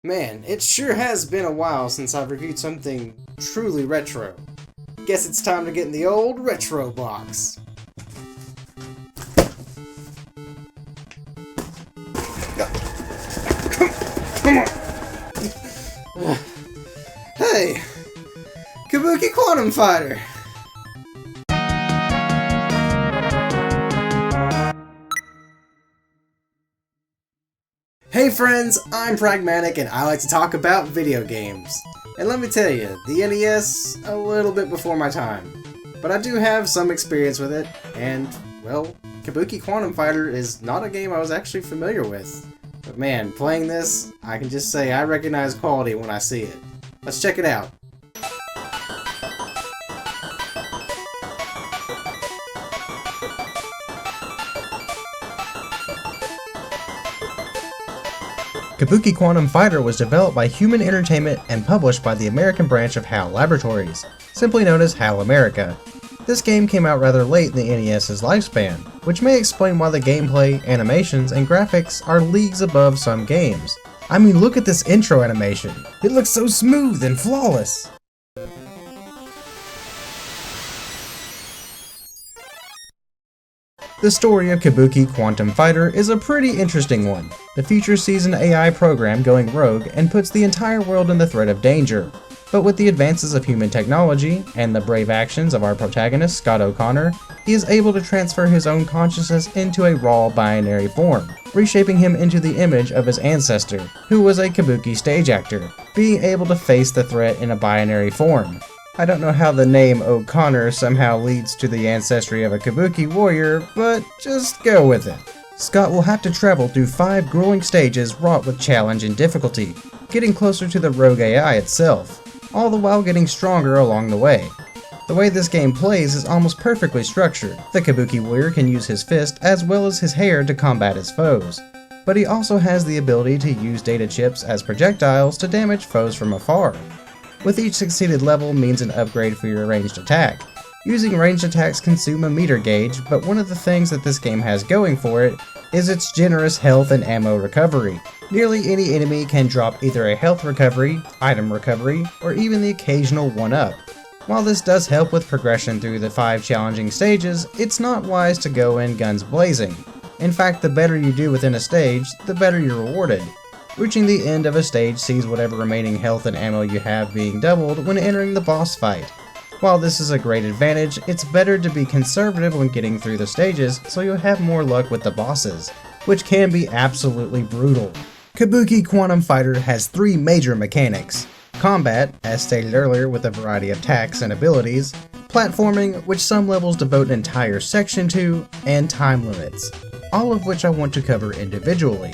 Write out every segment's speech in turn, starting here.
Man, it sure has been a while since I've reviewed something truly retro. Guess it's time to get in the old retro box. Come on! Hey! Kabuki Quantum Fighter! Hey friends, I'm Pragmatik and I like to talk about video games. And let me tell you, the NES, a little bit before my time. But I do have some experience with it, and, well, Kabuki Quantum Fighter is not a game I was actually familiar with. But man, playing this, I can just say I recognize quality when I see it. Let's check it out. Kabuki Quantum Fighter was developed by Human Entertainment and published by the American branch of HAL Laboratories, simply known as HAL America. This game came out rather late in the NES's lifespan, which may explain why the gameplay, animations, and graphics are leagues above some games. I mean, look at this intro animation. It looks so smooth and flawless. The story of Kabuki Quantum Fighter is a pretty interesting one. The future sees an AI program going rogue and puts the entire world in the threat of danger. But with the advances of human technology, and the brave actions of our protagonist, Scott O'Connor, he is able to transfer his own consciousness into a raw binary form, reshaping him into the image of his ancestor, who was a Kabuki stage actor, being able to face the threat in a binary form. I don't know how the name O'Connor somehow leads to the ancestry of a Kabuki warrior, but just go with it. Scott will have to travel through 5 grueling stages wrought with challenge and difficulty, getting closer to the rogue AI itself, all the while getting stronger along the way. The way this game plays is almost perfectly structured. The Kabuki warrior can use his fist as well as his hair to combat his foes, but he also has the ability to use data chips as projectiles to damage foes from afar. With each succeeded level means an upgrade for your ranged attack. Using ranged attacks consume a meter gauge, but one of the things that this game has going for it is its generous health and ammo recovery. Nearly any enemy can drop either a health recovery, item recovery, or even the occasional 1-up. While this does help with progression through the 5 challenging stages, it's not wise to go in guns blazing. In fact, the better you do within a stage, the better you're rewarded. Reaching the end of a stage sees whatever remaining health and ammo you have being doubled when entering the boss fight. While this is a great advantage, it's better to be conservative when getting through the stages so you'll have more luck with the bosses, which can be absolutely brutal. Kabuki Quantum Fighter has 3 major mechanics: combat, as stated earlier with a variety of attacks and abilities, platforming, which some levels devote an entire section to, and time limits, all of which I want to cover individually.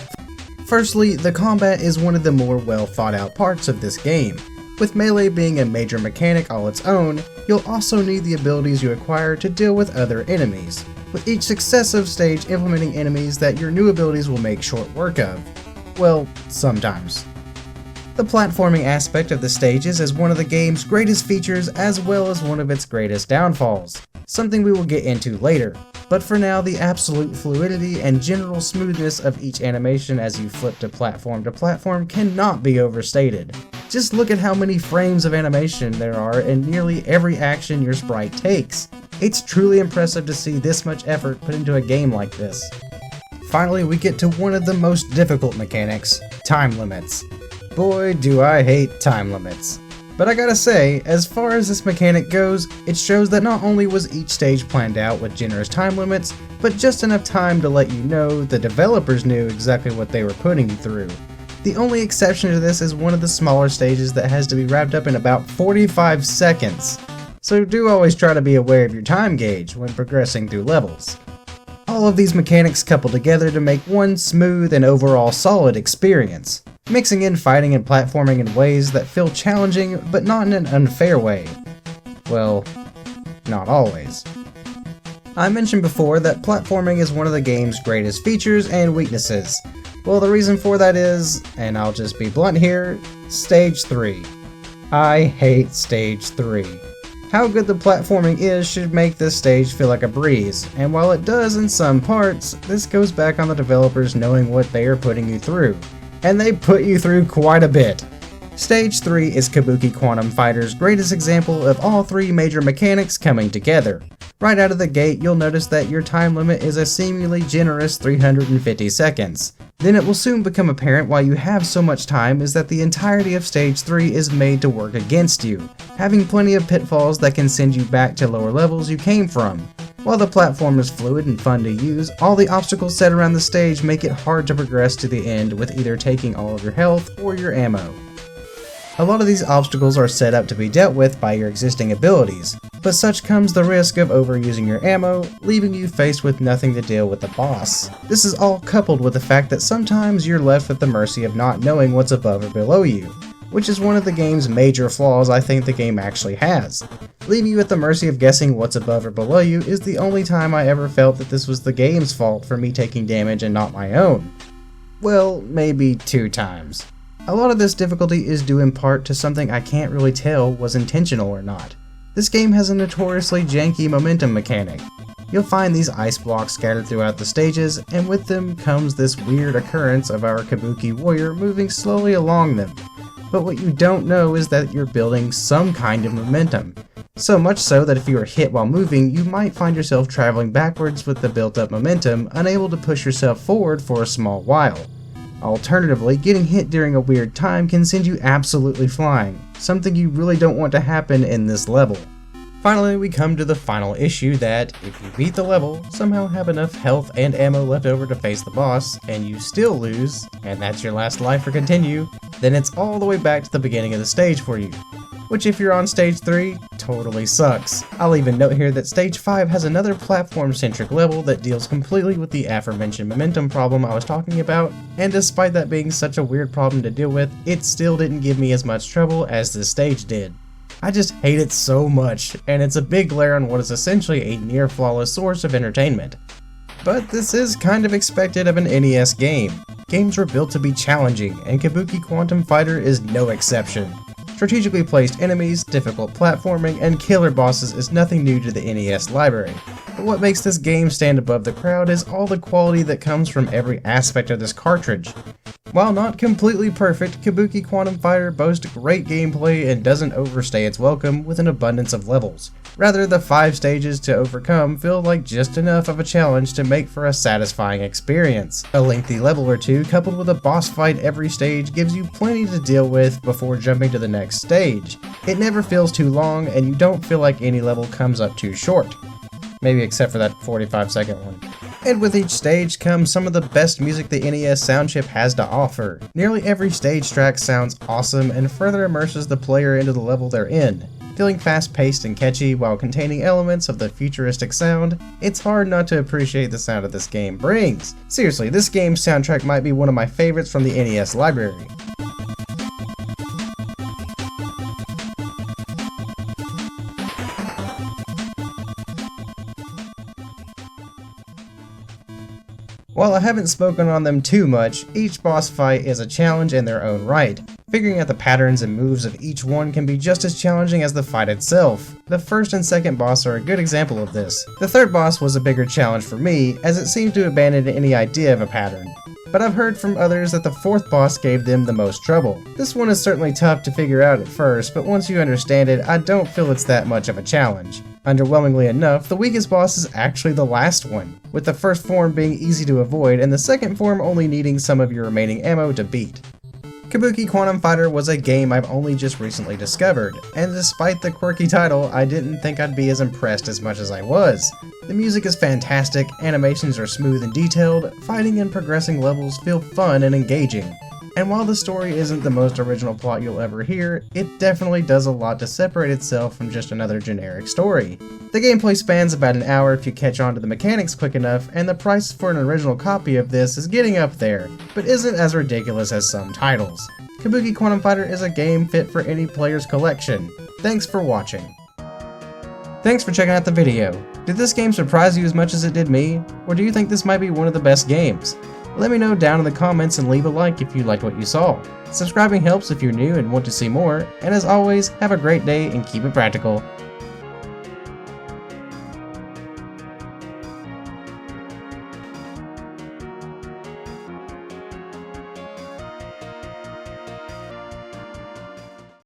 Firstly, the combat is one of the more well thought out parts of this game. With melee being a major mechanic all its own, you'll also need the abilities you acquire to deal with other enemies, with each successive stage implementing enemies that your new abilities will make short work of. Well, sometimes. The platforming aspect of the stages is one of the game's greatest features as well as one of its greatest downfalls, something we will get into later. But for now, the absolute fluidity and general smoothness of each animation as you flip to platform cannot be overstated. Just look at how many frames of animation there are in nearly every action your sprite takes. It's truly impressive to see this much effort put into a game like this. Finally, we get to one of the most difficult mechanics: time limits. Boy, do I hate time limits. But I gotta say, as far as this mechanic goes, it shows that not only was each stage planned out with generous time limits, but just enough time to let you know the developers knew exactly what they were putting you through. The only exception to this is one of the smaller stages that has to be wrapped up in about 45 seconds. So do always try to be aware of your time gauge when progressing through levels. All of these mechanics couple together to make one smooth and overall solid experience, mixing in fighting and platforming in ways that feel challenging but not in an unfair way. Well, not always. I mentioned before that platforming is one of the game's greatest features and weaknesses. Well, the reason for that is, and I'll just be blunt here, Stage 3. I hate Stage 3. How good the platforming is should make this stage feel like a breeze, and while it does in some parts, this goes back on the developers knowing what they are putting you through. and they put you through quite a bit. Stage 3 is Kabuki Quantum Fighter's greatest example of all three major mechanics coming together. Right out of the gate, you'll notice that your time limit is a seemingly generous 350 seconds. Then it will soon become apparent why you have so much time is that the entirety of Stage 3 is made to work against you, having plenty of pitfalls that can send you back to lower levels you came from. While the platform is fluid and fun to use, all the obstacles set around the stage make it hard to progress to the end with either taking all of your health or your ammo. A lot of these obstacles are set up to be dealt with by your existing abilities, but such comes the risk of overusing your ammo, leaving you faced with nothing to deal with the boss. This is all coupled with the fact that sometimes you're left at the mercy of not knowing what's above or below you, which is one of the game's major flaws I think the game actually has. Leaving you at the mercy of guessing what's above or below you is the only time I ever felt that this was the game's fault for me taking damage and not my own. Well, maybe 2 times. A lot of this difficulty is due in part to something I can't really tell was intentional or not. This game has a notoriously janky momentum mechanic. You'll find these ice blocks scattered throughout the stages, and with them comes this weird occurrence of our Kabuki warrior moving slowly along them. But what you don't know is that you're building some kind of momentum. So much so that if you are hit while moving, you might find yourself traveling backwards with the built-up momentum, unable to push yourself forward for a small while. Alternatively, getting hit during a weird time can send you absolutely flying, something you really don't want to happen in this level. Finally, we come to the final issue that, if you beat the level, somehow have enough health and ammo left over to face the boss, and you still lose, and that's your last life or continue, then it's all the way back to the beginning of the stage for you. Which if you're on Stage 3, totally sucks. I'll even note here that Stage 5 has another platform-centric level that deals completely with the aforementioned momentum problem I was talking about, and despite that being such a weird problem to deal with, it still didn't give me as much trouble as this stage did. I just hate it so much, and it's a big glare on what is essentially a near-flawless source of entertainment. But this is kind of expected of an NES game. Games were built to be challenging, and Kabuki Quantum Fighter is no exception. Strategically placed enemies, difficult platforming, and killer bosses is nothing new to the NES library. But what makes this game stand above the crowd is all the quality that comes from every aspect of this cartridge. While not completely perfect, Kabuki Quantum Fighter boasts great gameplay and doesn't overstay its welcome with an abundance of levels. Rather, the 5 stages to overcome feel like just enough of a challenge to make for a satisfying experience. A lengthy level or two coupled with a boss fight every stage gives you plenty to deal with before jumping to the next stage. It never feels too long, and you don't feel like any level comes up too short. Maybe except for that 45-second one. And with each stage comes some of the best music the NES sound chip has to offer. Nearly every stage track sounds awesome and further immerses the player into the level they're in. Feeling fast-paced and catchy while containing elements of the futuristic sound, it's hard not to appreciate the sound that this game brings. Seriously, this game's soundtrack might be one of my favorites from the NES library. While I haven't spoken on them too much, each boss fight is a challenge in their own right. Figuring out the patterns and moves of each one can be just as challenging as the fight itself. The first and second boss are a good example of this. The third boss was a bigger challenge for me, as it seemed to abandon any idea of a pattern. But I've heard from others that the fourth boss gave them the most trouble. This one is certainly tough to figure out at first, but once you understand it, I don't feel it's that much of a challenge. Underwhelmingly enough, the weakest boss is actually the last one, with the first form being easy to avoid and the second form only needing some of your remaining ammo to beat. Kabuki Quantum Fighter was a game I've only just recently discovered, and despite the quirky title, I didn't think I'd be as impressed as much as I was. The music is fantastic, animations are smooth and detailed, fighting and progressing levels feel fun and engaging. And while the story isn't the most original plot you'll ever hear, it definitely does a lot to separate itself from just another generic story. The gameplay spans about an hour if you catch on to the mechanics quick enough, and the price for an original copy of this is getting up there, but isn't as ridiculous as some titles. Kabuki Quantum Fighter is a game fit for any player's collection. Thanks for watching. Thanks for checking out the video. Did this game surprise you as much as it did me, or do you think this might be one of the best games? Let me know down in the comments and leave a like if you liked what you saw. Subscribing helps if you're new and want to see more, and as always, have a great day and keep it practical.